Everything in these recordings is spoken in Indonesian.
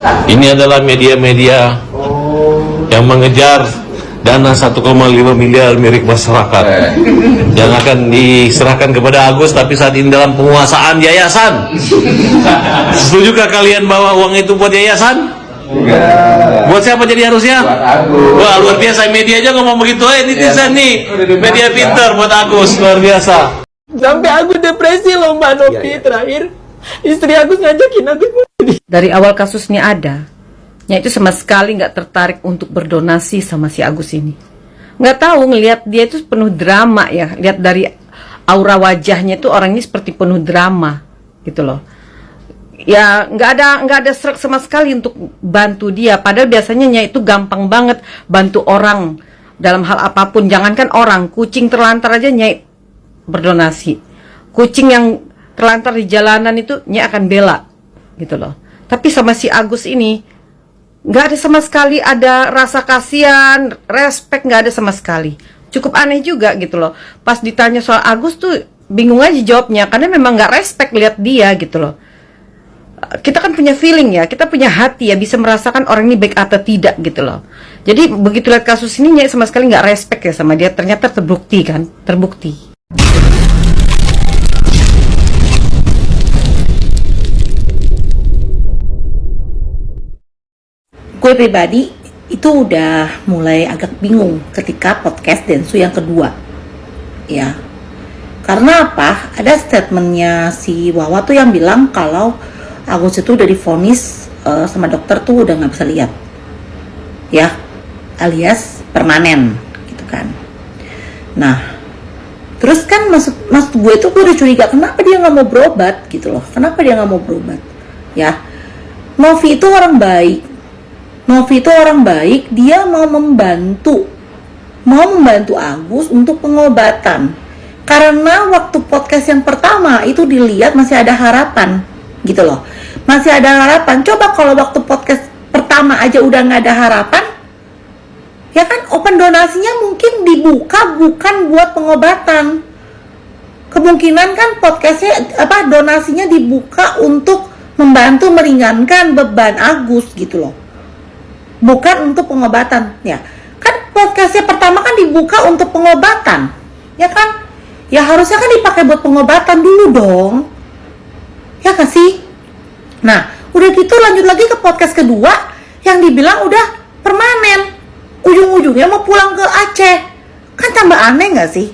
Ini adalah media-media yang mengejar dana 1,5 miliar milik masyarakat yang akan diserahkan kepada Agus, tapi saat ini dalam penguasaan yayasan. Setujukah kalian bahwa uang itu buat yayasan? Enggak. Buat siapa jadi harusnya? Buat Agus. Wah, luar biasa, media aja ngomong begitu. Netizen nih, media pinter buat Agus, luar biasa. Sampai aku depresi loh Mbak Novi. Terakhir istri Agus ngajakin aku. Dari awal kasusnya ada, itu sama sekali nggak tertarik untuk berdonasi sama si Agus ini. Nggak tahu, ngelihat dia itu penuh drama ya. Lihat dari aura wajahnya itu orangnya seperti penuh drama gitu loh. Ya nggak ada serak sama sekali untuk bantu dia. Padahal biasanya Nyai itu gampang banget bantu orang dalam hal apapun. Jangankan orang, kucing terlantar aja Nyai berdonasi. Kucing yang terlantar di jalanan itu Nyai akan bela gitu loh. Tapi sama si Agus ini nggak ada sama sekali ada rasa kasihan, respect, nggak ada sama sekali. Cukup aneh juga gitu loh. Pas ditanya soal Agus tuh bingung aja jawabnya, karena memang nggak respect lihat dia gitu loh. Kita kan punya feeling ya, kita punya hati ya, bisa merasakan orang ini baik atau tidak gitu loh. Jadi begitu lihat kasus ini Nyai sama sekali nggak respect ya sama dia. Ternyata terbukti kan, terbukti. Gue pribadi itu udah mulai agak bingung ketika podcast Densu yang kedua ya, karena apa, ada statementnya si Wawa tuh yang bilang kalau Agus itu udah divonis sama dokter tuh udah nggak bisa lihat ya, alias permanen gitu kan. Nah terus kan maksud gue tuh gue udah curiga kenapa dia nggak mau berobat gitu loh, kenapa dia nggak mau berobat ya. Novi itu orang baik, Novi itu orang baik, dia mau membantu Agus untuk pengobatan. Karena waktu podcast yang pertama itu dilihat masih ada harapan, gitu loh. Masih ada harapan. Coba kalau waktu podcast pertama aja udah nggak ada harapan, ya kan open donasinya mungkin dibuka bukan buat pengobatan. Kemungkinan kan podcastnya donasinya dibuka untuk membantu meringankan beban Agus gitu loh. Bukan untuk pengobatan ya. Kan podcastnya pertama kan dibuka untuk pengobatan, ya kan? Ya harusnya kan dipakai buat pengobatan dulu dong, ya kan sih? Nah udah gitu lanjut lagi ke podcast kedua yang dibilang udah permanen, ujung-ujungnya mau pulang ke Aceh. Kan tambah aneh gak sih?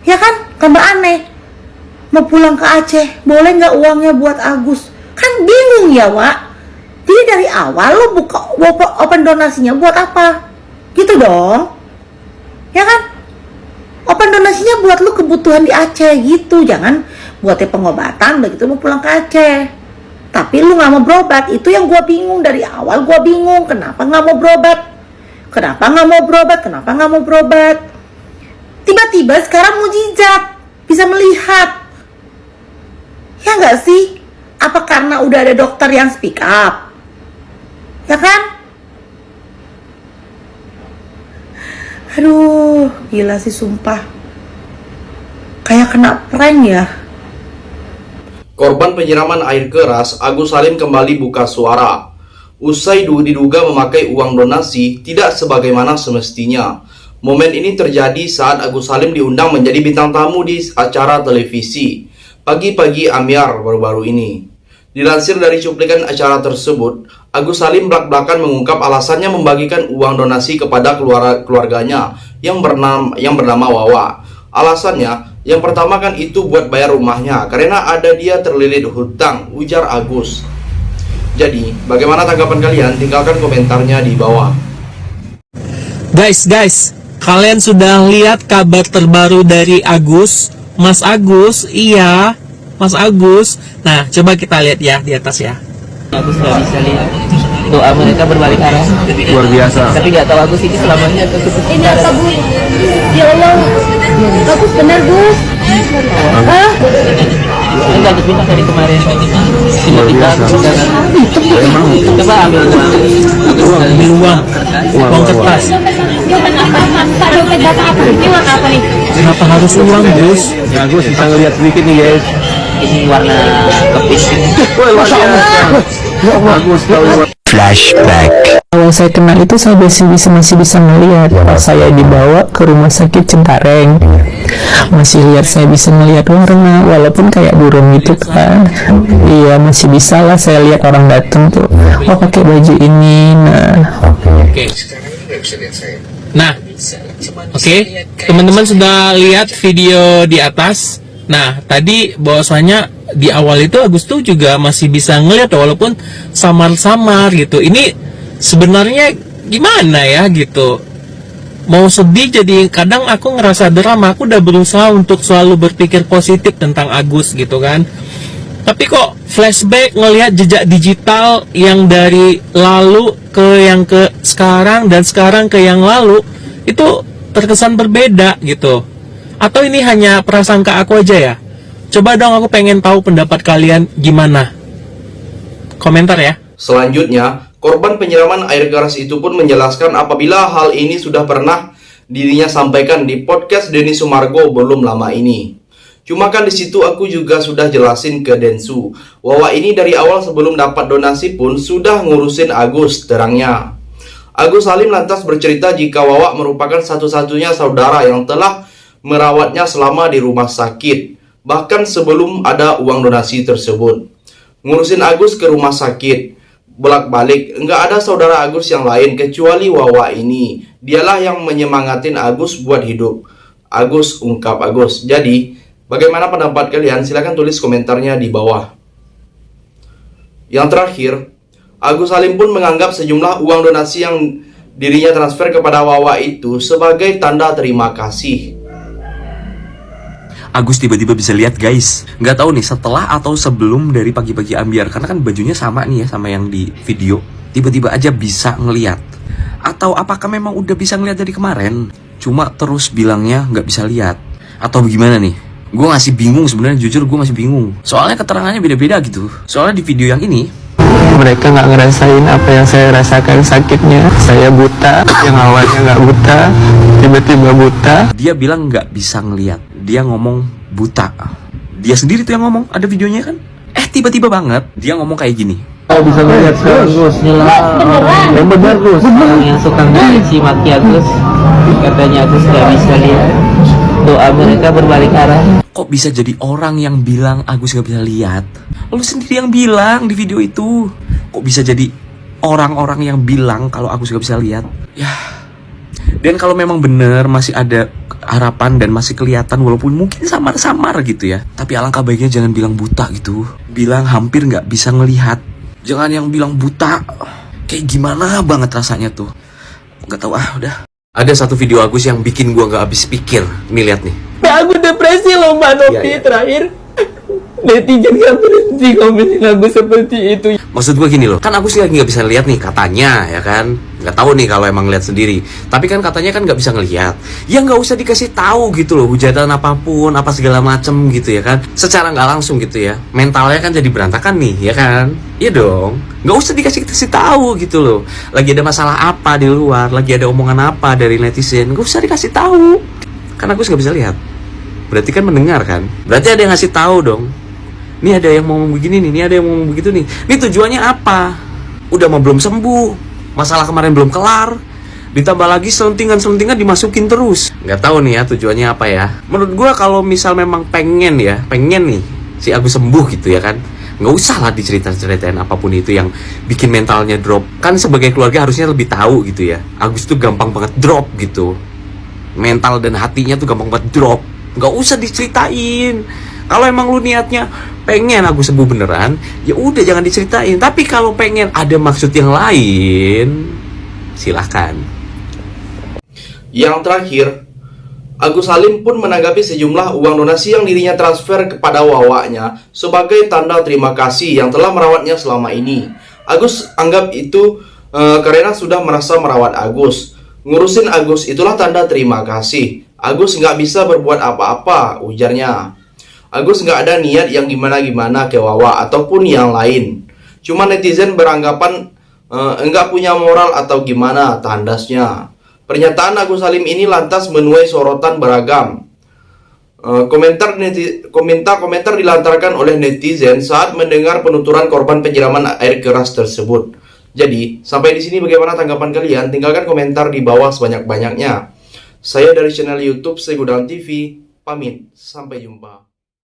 Ya kan tambah aneh. Mau pulang ke Aceh, boleh gak uangnya buat Agus? Kan bingung ya Wak. Jadi dari awal lo buka open donasinya buat apa? Gitu dong. Ya kan? Open donasinya buat lo kebutuhan di Aceh gitu. Jangan buatnya pengobatan begitu mau pulang ke Aceh. Tapi lu gak mau berobat. Itu yang gue bingung dari awal. Gue bingung kenapa gak mau berobat. Kenapa gak mau berobat. Kenapa gak mau berobat. Tiba-tiba sekarang mujizat, bisa melihat. Ya gak sih? Apa karena udah ada dokter yang speak up? Ya kan? Aduh, gila sih sumpah. Kayak kena prank ya. Korban penyiraman air keras, Agus Salim kembali buka suara. Usai diduga memakai uang donasi tidak sebagaimana semestinya. Momen ini terjadi saat Agus Salim diundang menjadi bintang tamu di acara televisi Pagi-Pagi Ambyar baru-baru ini. Dilansir dari cuplikan acara tersebut, Agus Salim belak-belakan mengungkap alasannya membagikan uang donasi kepada keluarganya yang bernama Wawa. Alasannya, yang pertama kan itu buat bayar rumahnya karena ada dia terlilit hutang, ujar Agus. Jadi, bagaimana tanggapan kalian? Tinggalkan komentarnya di bawah. Guys, kalian sudah lihat kabar terbaru dari Agus? Mas Agus, iya, Mas Agus. Nah, coba kita lihat ya di atas ya. Agus nggak bisa lihat doa mereka berbalik arah. Luar biasa. Tapi nggak tahu Agus ini selamanya atau ini apa Bu? Ya Allah, Agus benar Gus. Ini nggak Agus bilang dari kemarin. Tiba-tiba Emang coba ambil Uang kertas. Pak dompet bapak apa? Ini warna apa nih? Kenapa harus uang, Gus? ya Gus bisa ngeliat sedikit nih guys. ini warna kepis. Wah, luar biasa. Agus tahu. Awal saya kenal itu saya masih bisa melihat pas saya dibawa ke rumah sakit Cengkareng, masih lihat, saya bisa melihat warna walaupun kayak burung gitu kan. Iya, masih bisa lah saya lihat orang datang tuh, oh pakai baju ini. Nah, oke, teman-teman sudah lihat video di atas. Nah, tadi bahwasanya di awal itu Agus tuh juga masih bisa ngeliat walaupun samar-samar gitu. Ini sebenarnya gimana ya gitu. Mau sedih jadi kadang aku ngerasa drama. Aku udah berusaha untuk selalu berpikir positif tentang Agus gitu kan. Tapi kok flashback ngelihat jejak digital yang dari lalu ke yang ke sekarang dan sekarang ke yang lalu itu terkesan berbeda gitu. Atau ini hanya prasangka aku aja ya? Coba dong, aku pengen tahu pendapat kalian gimana. Komentar ya. Selanjutnya, korban penyiraman air keras itu pun menjelaskan apabila hal ini sudah pernah dirinya sampaikan di podcast Denny Sumargo belum lama ini. Cuma kan di situ aku juga sudah jelasin ke Densu, Wawa ini dari awal sebelum dapat donasi pun sudah ngurusin Agus, terangnya. Agus Salim lantas bercerita jika Wawa merupakan satu-satunya saudara yang telah merawatnya selama di rumah sakit, bahkan sebelum ada uang donasi tersebut. Ngurusin Agus ke rumah sakit, bolak-balik, nggak ada saudara Agus yang lain kecuali Wawa ini. Dialah yang menyemangatin Agus buat hidup. Agus, ungkap Agus. Jadi, bagaimana pendapat kalian? Silahkan tulis komentarnya di bawah. Yang terakhir, Agus Salim pun menganggap sejumlah uang donasi yang dirinya transfer kepada Wawa itu sebagai tanda terima kasih. Agus tiba-tiba bisa lihat guys. Nggak tahu nih setelah atau sebelum dari pagi-pagi ambiar, karena kan bajunya sama nih ya sama yang di video. Tiba-tiba aja bisa ngeliat. Atau apakah memang udah bisa ngeliat dari kemarin, cuma terus bilangnya nggak bisa lihat? Atau gimana nih? Gue masih bingung sebenarnya, jujur gue masih bingung. Soalnya keterangannya beda-beda gitu. Soalnya di video yang ini Mereka nggak ngerasain apa yang saya rasakan sakitnya. Saya buta, yang awalnya nggak buta, tiba-tiba buta. dia bilang nggak bisa ngeliat. Dia ngomong buta. Dia sendiri tuh yang ngomong, ada videonya kan? Tiba-tiba banget dia ngomong kayak gini. Bisa ngeliat sekarang Gus. Yang benar Gus. Orang yang suka mencaci maki Agus, katanya Agus nggak bisa lihat. Doa mereka berbalik arah. Kok bisa jadi orang yang bilang Agus gak bisa lihat? Lu sendiri yang bilang di video itu. Kok bisa jadi orang-orang yang bilang kalau Agus gak bisa lihat? Ya. Dan kalau memang bener masih ada harapan dan masih kelihatan walaupun mungkin samar-samar gitu ya. Tapi alangkah baiknya jangan bilang buta gitu. Bilang hampir gak bisa ngelihat. Jangan yang bilang buta. Kayak gimana banget rasanya tuh. Gak tahu udah. Ada satu video Agus yang bikin gua gak habis pikir. Nih lihat nih. Aku depresi loh Mbak Novi. Terakhir netizen gak berhenti komenin aku seperti itu. Maksud gue gini loh, kan Agus lagi nggak bisa lihat nih katanya, ya kan? Nggak tahu nih kalau emang lihat sendiri. Tapi kan katanya kan nggak bisa ngelihat. Ya nggak usah dikasih tahu gitu loh, hujatan apapun, apa segala macem gitu ya kan? Secara nggak langsung gitu ya. Mentalnya kan jadi berantakan nih, ya kan? Iya dong. Nggak usah dikasih tahu gitu loh. Lagi ada masalah apa di luar, lagi ada omongan apa dari netizen, nggak usah dikasih tahu. Kan Agus nggak bisa lihat. Berarti kan mendengar kan? Berarti ada yang ngasih tahu dong. Ini ada yang mau ngomong begini nih, ini ada yang mau ngomong begitu nih. Ini tujuannya apa? Udah mah belum sembuh, masalah kemarin belum kelar, ditambah lagi selentingan dimasukin terus. Nggak tahu nih ya tujuannya apa ya. Menurut gua kalau misal memang pengen nih si Agus sembuh gitu ya kan, nggak usah lah diceritain apapun itu yang bikin mentalnya drop. Kan sebagai keluarga harusnya lebih tahu gitu ya. Agus tuh gampang banget drop gitu, mental dan hatinya tuh gampang banget drop. Nggak usah diceritain. Kalau emang lu niatnya pengen Agus sembuh beneran, ya udah jangan diceritain. Tapi kalau pengen ada maksud yang lain, silahkan. Yang terakhir, Agus Salim pun menanggapi sejumlah uang donasi yang dirinya transfer kepada Wawanya sebagai tanda terima kasih yang telah merawatnya selama ini. Agus anggap itu karena sudah merasa merawat Agus. Ngurusin Agus itulah tanda terima kasih. Agus nggak bisa berbuat apa-apa, ujarnya. Agus nggak ada niat yang gimana-gimana ke Wawa ataupun yang lain. Cuma netizen beranggapan enggak punya moral atau gimana, tandasnya. Pernyataan Agus Salim ini lantas menuai sorotan beragam. Komentar dilantarkan oleh netizen saat mendengar penuturan korban penyiraman air keras tersebut. Jadi, sampai di sini bagaimana tanggapan kalian? Tinggalkan komentar di bawah sebanyak-banyaknya. Saya dari channel YouTube Segudang TV, pamit. Sampai jumpa.